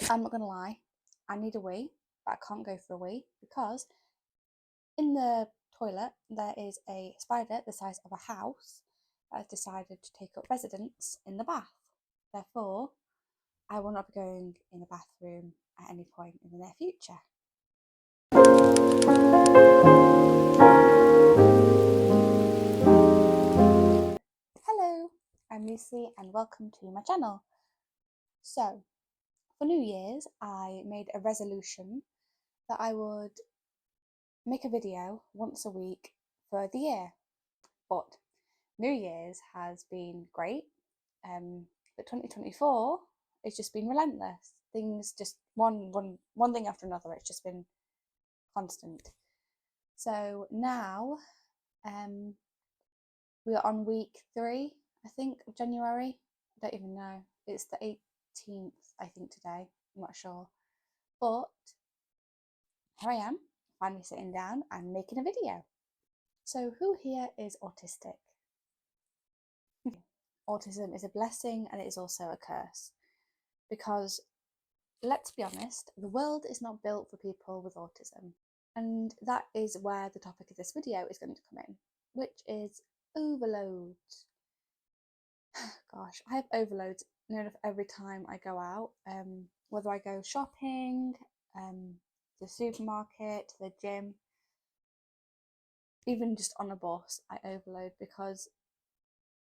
I'm not going to lie, I need a wee, but I can't go for a wee because in the toilet there is a spider the size of a house that has decided to take up residence in the bath. Therefore, I will not be going in the bathroom at any point in the near future. Hello, I'm Lucy and welcome to my channel. So, for New Year's, I made a resolution that I would make a video once a week for the year. But New Year's has been great, but 2024 it's just been relentless. Things just one thing after another. It's just been constant. So now, we are on week 3, I think, of January. I don't even know. It's the 18th, I think, today. I'm not sure. But here I am, finally sitting down and making a video. So who here is autistic? Autism is a blessing and it is also a curse. Because let's be honest, the world is not built for people with autism. And that is where the topic of this video is going to come in, which is overloads. Gosh, I have overloads near enough every time I go out, whether I go shopping, the supermarket, the gym, even just on a bus, I overload because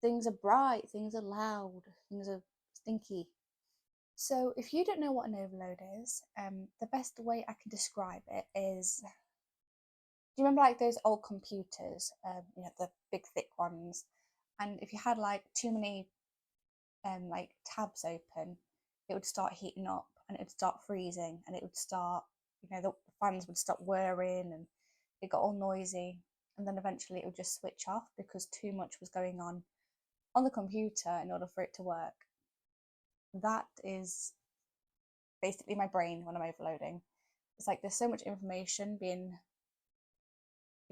things are bright, things are loud, things are stinky. So if you don't know what an overload is, the best way I can describe it is, do you remember like those old computers, the big thick ones, and if you had like too many like tabs open, it would start heating up and it would start freezing and it would start, the fans would stop whirring and it got all noisy, and then eventually it would just switch off because too much was going on the computer in order for it to work. That is basically my brain when I'm overloading. It's like there's so much information being,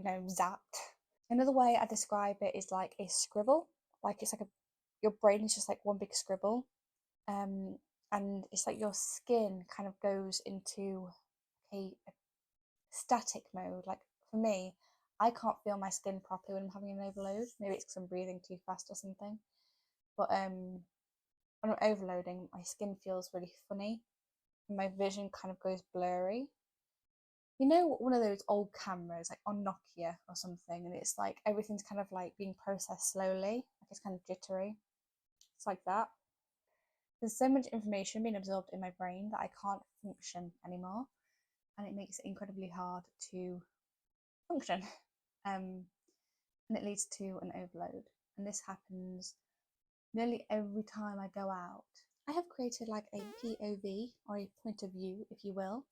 zapped. Another way I describe it is like a scribble. Like it's like your brain is just like one big scribble. And it's like your skin kind of goes into a static mode. Like for me, I can't feel my skin properly when I'm having an overload. Maybe it's because I'm breathing too fast or something. But when I'm overloading, my skin feels really funny. And my vision kind of goes blurry. You know, one of those old cameras, like on Nokia or something, and it's like everything's kind of like being processed slowly, like it's kind of jittery. It's like that. There's so much information being absorbed in my brain that I can't function anymore, and it makes it incredibly hard to function. And it leads to an overload. And this happens nearly every time I go out. I have created like a POV, or a point of view, if you will,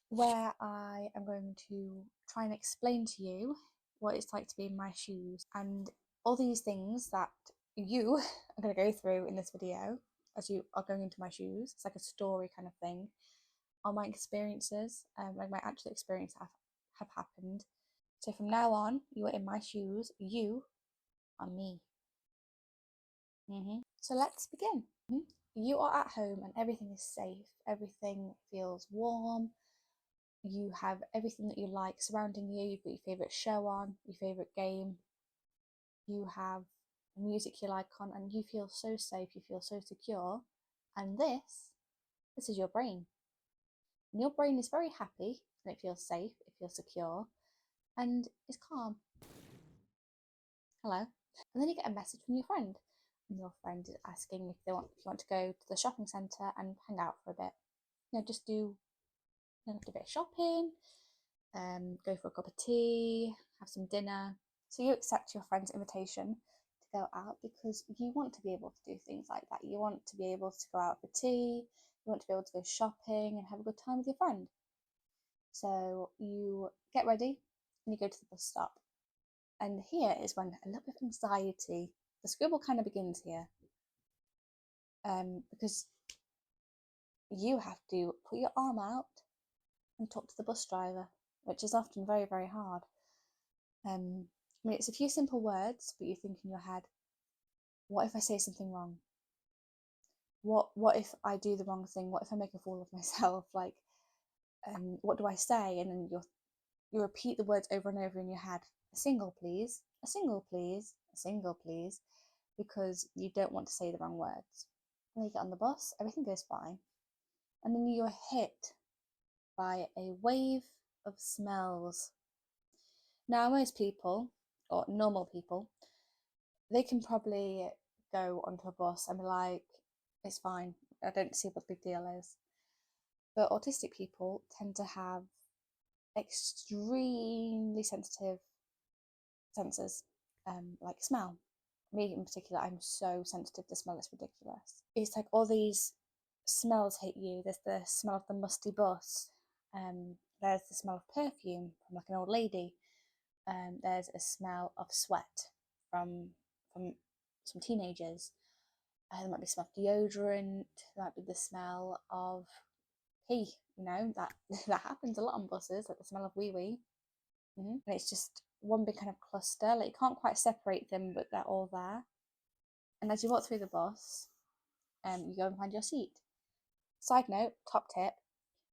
where I am going to try and explain to you what it's like to be in my shoes and all these things that you are going to go through in this video as you are going into my shoes. It's like a story kind of thing on my experiences, like my actual experience have happened. So from now on, you are in my shoes, you are me. So let's begin. You are at home and everything is safe, everything feels warm, you have everything that you like surrounding you. You've got your favourite show on, your favourite game, you have music you like on, and you feel so safe, you feel so secure. And this is your brain. And your brain is very happy and it feels safe, it feels secure, and it's calm. Hello. And then you get a message from your friend, and your friend is asking if you want to go to the shopping centre and hang out for a bit. Just do a bit of shopping, go for a cup of tea, have some dinner. So you accept your friend's invitation to go out because you want to be able to do things like that. You want to be able to go out for tea, you want to be able to go shopping and have a good time with your friend. So you get ready and you go to the bus stop. And here is when a little bit of anxiety, the scribble kind of begins here. Because you have to put your arm out and talk to the bus driver, which is often very, very hard. It's a few simple words, but you think in your head, what if I say something wrong? what if I do the wrong thing? What if I make a fool of myself? Like, what do I say? And then you repeat the words over and over in your head. A single, please. A single, please. A single, please. Because you don't want to say the wrong words. When you get on the bus, everything goes fine. And then you're hit by a wave of smells. Now, most people, or normal people, they can probably go onto a bus and be like, it's fine. I don't see what the big deal is. But autistic people tend to have extremely sensitive senses, like smell. Me in particular, I'm so sensitive to smell, it's ridiculous. It's like all these smells hit you. There's the smell of the musty bus, there's the smell of perfume from like an old lady, there's a smell of sweat from some teenagers, there might be smell of deodorant, there might be the smell of pee, that that happens a lot on buses, like the smell of wee wee. And it's just one big kind of cluster, like you can't quite separate them, but they're all there. And as you walk through the bus, you go and find your seat. Side note, top tip.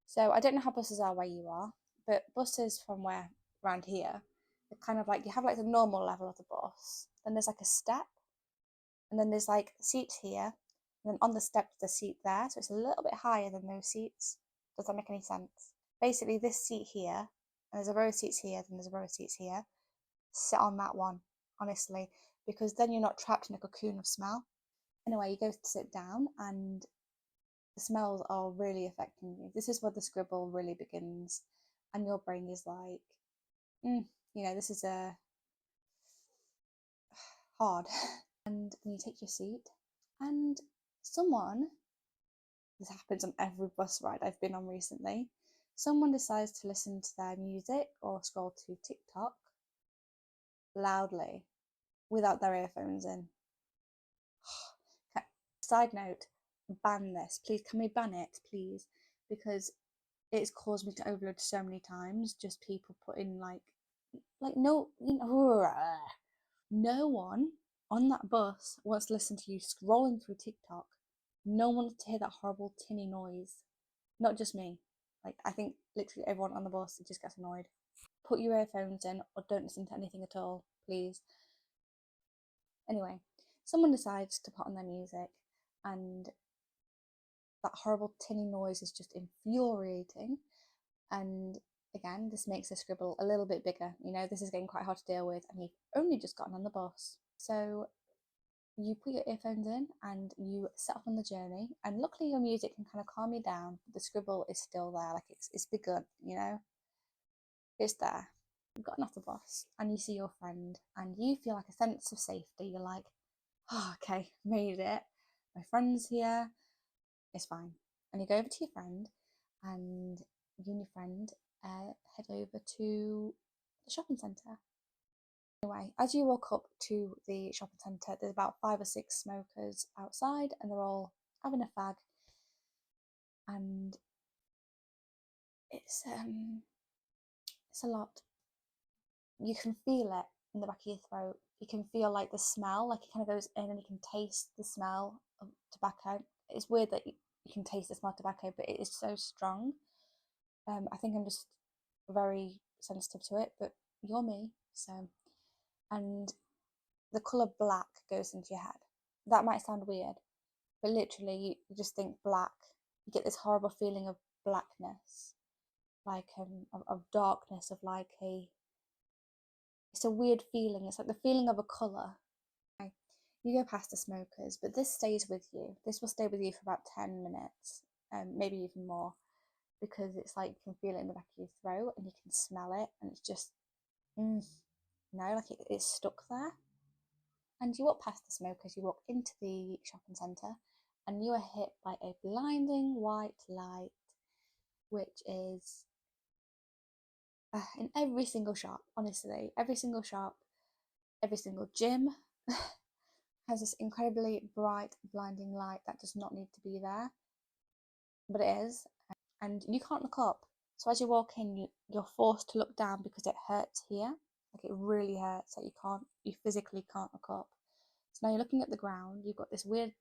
So I don't know how buses are where you are, but buses from where around here, they're kind of like you have like the normal level of the bus, then there's like a step, and then there's like seats here, and then on the step there's a seat there, so it's a little bit higher than those seats. Does that make any sense? Basically, this seat here, and there's a row of seats here, then there's a row of seats here. Sit on that one, honestly, because then you're not trapped in a cocoon of smell. Anyway, you go to sit down, and the smells are really affecting you. This is where the scribble really begins, and your brain is like, this is a hard. And then you take your seat, and someone, this happens on every bus ride I've been on recently, someone decides to listen to their music or scroll to TikTok loudly without their earphones in. Side note, ban this, please. Can we ban it, please? Because it's caused me to overload so many times. Just people putting like no, no one on that bus wants to listen to you scrolling through TikTok. No one wants to hear that horrible tinny noise. Not just me. Like I think literally everyone on the bus just gets annoyed. Put your earphones in or don't listen to anything at all, please. Anyway, someone decides to put on their music, and that horrible tinny noise is just infuriating. And again, this makes the scribble a little bit bigger. This is getting quite hard to deal with, and you've only just gotten on the bus. So you put your earphones in and you set off on the journey. And luckily, your music can kind of calm you down. But the scribble is still there, like it's begun. It's there. You've gotten off the bus, and you see your friend, and you feel like a sense of safety. You're like, oh, okay, made it. My friend's here. It's fine. And you go over to your friend, and you and your friend head over to the shopping centre. Anyway, as you walk up to the shopping centre, there's about 5 or 6 smokers outside, and they're all having a fag. And it's a lot. You can feel it in the back of your throat. You can feel like the smell, like it kind of goes in, and you can taste the smell of tobacco. It's weird that you can taste the smell of tobacco, but it is so strong. I think I'm just very sensitive to it, but you're me, so. And the colour black goes into your head. That might sound weird, but literally you just think black. You get this horrible feeling of blackness, like of darkness, of like it's a weird feeling. It's like the feeling of a colour. You go past the smokers, but this stays with you. This will stay with you for about 10 minutes, maybe even more, because it's like you can feel it in the back of your throat and you can smell it, and it's just, like it's stuck there. And you walk past the smokers, you walk into the shopping centre, and you are hit by a blinding white light, which is in every single shop, honestly. Every single shop, every single gym has this incredibly bright, blinding light that does not need to be there, but it is. And you can't look up. So as you walk in, you're forced to look down because it hurts here. Like it really hurts. Like you physically can't look up. So now you're looking at the ground. You've got this weird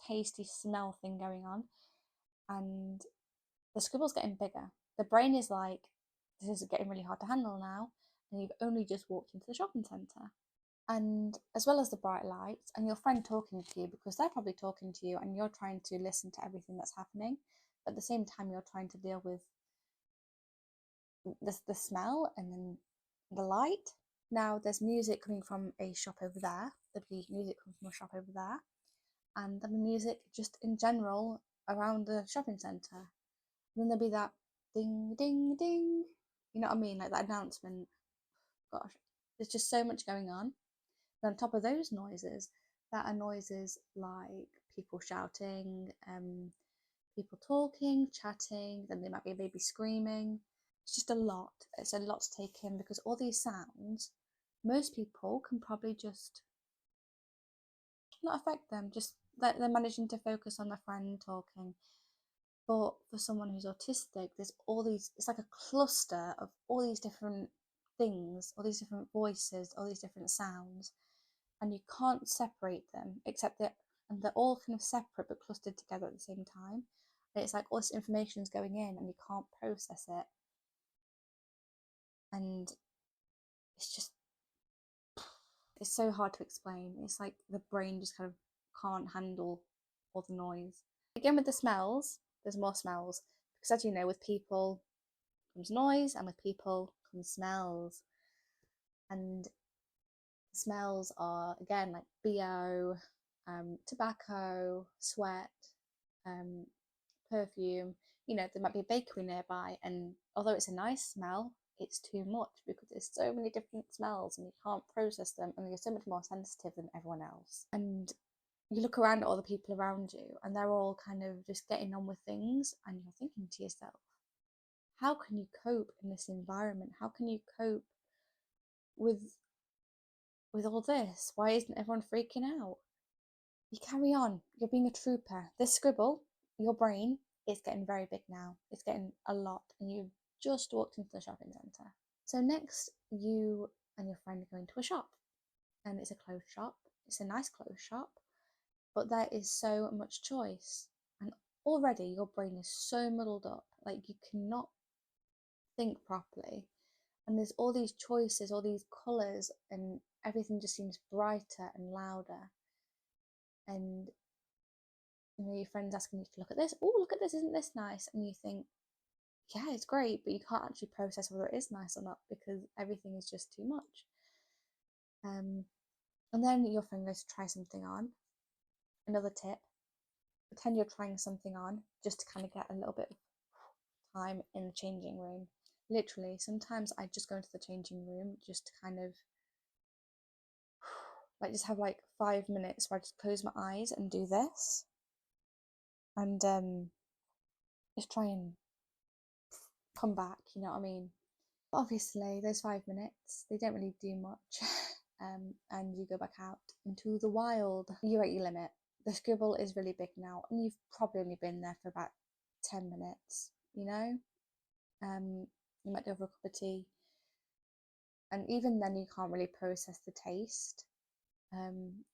tasty smell thing going on, and the scribble's getting bigger. The brain is like, this is getting really hard to handle now, and you've only just walked into the shopping centre. And as well as the bright lights and your friend talking to you, because they're probably talking to you and you're trying to listen to everything that's happening, but at the same time you're trying to deal with the smell and then the light. Now there's music coming from a shop over there, there'll be music coming from a shop over there, and there'll be music just in general around the shopping centre. And then there'll be that ding ding ding, you know what I mean, like that announcement. Gosh, there's just so much going on. And on top of those noises, that are noises like people shouting, people talking, chatting, then there might be a baby screaming. It's just a lot. It's a lot to take in because all these sounds, most people can probably just not affect them, just that they're managing to focus on their friend talking. But for someone who's autistic, there's all these, it's like a cluster of all these different things, all these different voices, all these different sounds, and you can't separate them except that, and they're all kind of separate but clustered together at the same time. And it's like all this information is going in and you can't process it, and it's just, it's so hard to explain. It's like the brain just kind of can't handle all the noise. Again, with the smells, there's more smells because, as you know, with people comes noise and with people comes smells. And the smells are again like BO, tobacco, sweat, perfume. You know, there might be a bakery nearby, and although it's a nice smell, it's too much because there's so many different smells and you can't process them, and you're so much more sensitive than everyone else. And you look around at all the people around you, and they're all kind of just getting on with things, and you're thinking to yourself, how can you cope in this environment? How can you cope with all this? Why isn't everyone freaking out? You carry on. You're being a trooper. This scribble, your brain, is getting very big now. It's getting a lot, and you've just walked into the shopping centre. So next, you and your friend are going to a shop, and it's a clothes shop. It's a nice clothes shop, but there is so much choice, and already your brain is so muddled up. Like you cannot think properly, and there's all these choices, all these colours, and everything just seems brighter and louder. And you know, your friend's asking you to look at this. Oh, look at this! Isn't this nice? And you think, yeah, it's great, but you can't actually process whether it is nice or not because everything is just too much. And then your friend goes to try something on. Another tip: pretend you're trying something on just to kind of get a little bit of time in the changing room. Literally, sometimes I just go into the changing room just to kind of like just have like 5 minutes where I just close my eyes and do this, and just try and come back. You know what I mean? But obviously, those 5 minutes they don't really do much, and you go back out into the wild. You're at your limit. The scribble is really big now, and you've probably only been there for about 10 minutes. You know, you might go for a cup of tea, and even then you can't really process the taste.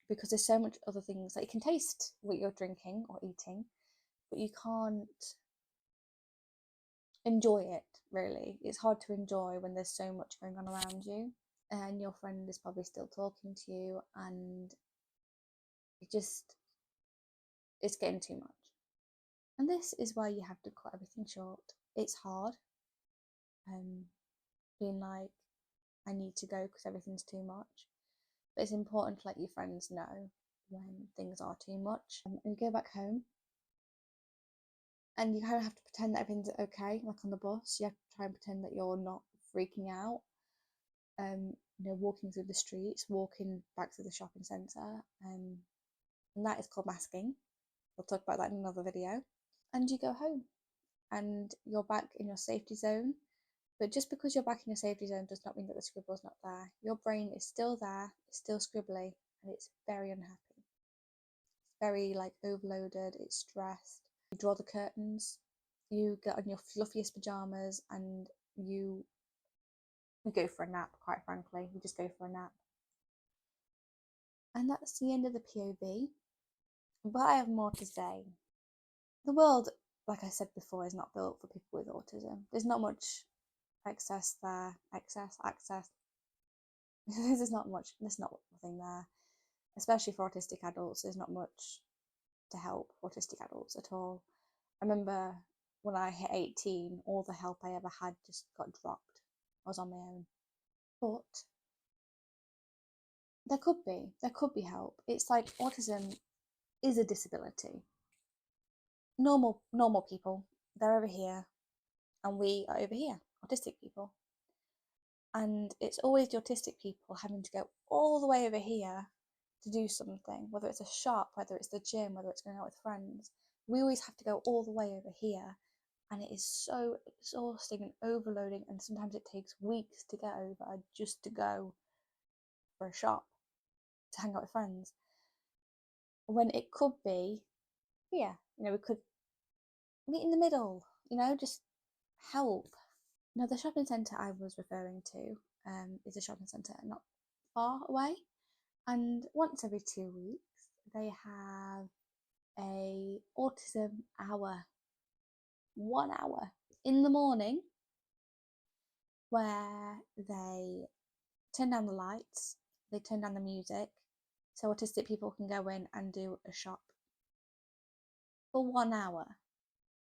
Because there's so much other things that you can taste what you're drinking or eating, but you can't enjoy it really. It's hard to enjoy when there's so much going on around you, and your friend is probably still talking to you, and it's getting too much. And this is why you have to cut everything short. It's hard, being like, I need to go because everything's too much. But it's important to let your friends know when things are too much. And you go back home, and you kind of have to pretend that everything's okay. Like on the bus, you have to try and pretend that you're not freaking out. You know, walking through the streets, walking back to the shopping centre, and that is called masking. We'll talk about that in another video. And you go home, and you're back in your safety zone. But just because you're back in your safety zone does not mean that the scribble's not there. Your brain is still there, it's still scribbly, and it's very unhappy. It's very like overloaded, it's stressed. You draw the curtains, you get on your fluffiest pajamas, and you go for a nap, quite frankly. You just go for a nap. And that's the end of the POV. But I have more to say. The world, like I said before, is not built for people with autism. There's not much access there. Access. There's not much. There's not nothing there, especially for autistic adults. There's not much to help autistic adults at all. I remember when I hit 18, all the help I ever had just got dropped. I was on my own. But there could be help. It's like autism is a disability. Normal people, they're over here, and we are over here, autistic people. And it's always the autistic people having to go all the way over here to do something, whether it's a shop, whether it's the gym, whether it's going out with friends. We always have to go all the way over here, and it is so exhausting and overloading, and sometimes it takes weeks to get over just to go for a shop, to hang out with friends, when it could be here. We could meet in the middle, just help. Now, the shopping centre I was referring to is a shopping centre not far away, and once every 2 weeks they have a autism hour, 1 hour in the morning, where they turn down the lights, they turn down the music, so autistic people can go in and do a shop for 1 hour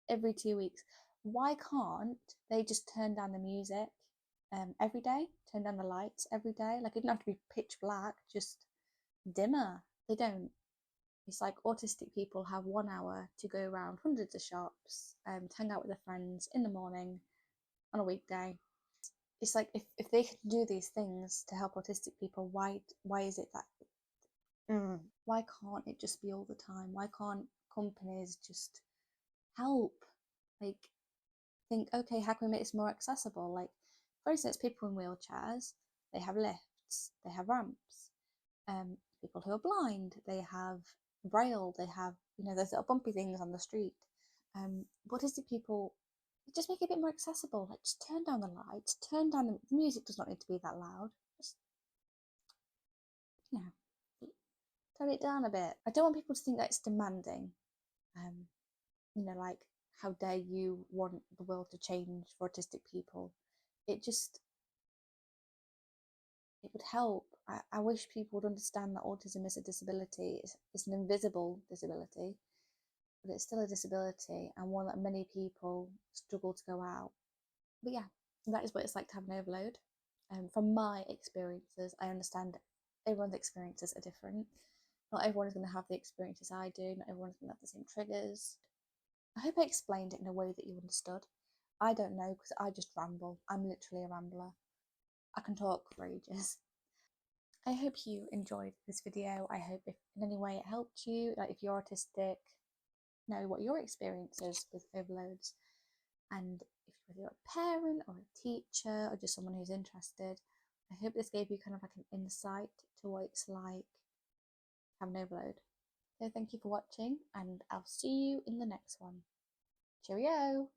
every 2 weeks. Why can't they just turn down the music every day, turn down the lights every day? Like, it doesn't have to be pitch black, just dimmer. They don't. It's like autistic people have 1 hour to go around hundreds of shops, to hang out with their friends in the morning on a weekday. It's like, if they can do these things to help autistic people, why is it that why can't it just be all the time? Why can't companies just help? Like, think, okay, how can we make this more accessible? Like, for instance, people in wheelchairs, they have lifts, they have ramps. People who are blind, they have braille, they have, those little bumpy things on the street. Autistic people, just make it a bit more accessible. Like, just turn down the lights, turn down the music. Does not need to be that loud. Just, you know, turn it down a bit. I don't want people to think that it's demanding. Like, how dare you want the world to change for autistic people? It would help. I wish people would understand that autism is a disability. It's an invisible disability, but it's still a disability, and one that many people struggle to go out. But yeah, that is what it's like to have an overload. From my experiences, I understand everyone's experiences are different. Not everyone is going to have the experiences I do. Not everyone's going to have the same triggers. I hope I explained it in a way that you understood. I don't know, because I just ramble. I'm literally a rambler. I can talk for ages. I hope you enjoyed this video. I hope if in any way it helped you, like if you're autistic, know what your experience is with overloads. And if you're a parent or a teacher or just someone who's interested, I hope this gave you kind of like an insight to what it's like to have an overload. So thank you for watching, and I'll see you in the next one. Cheerio!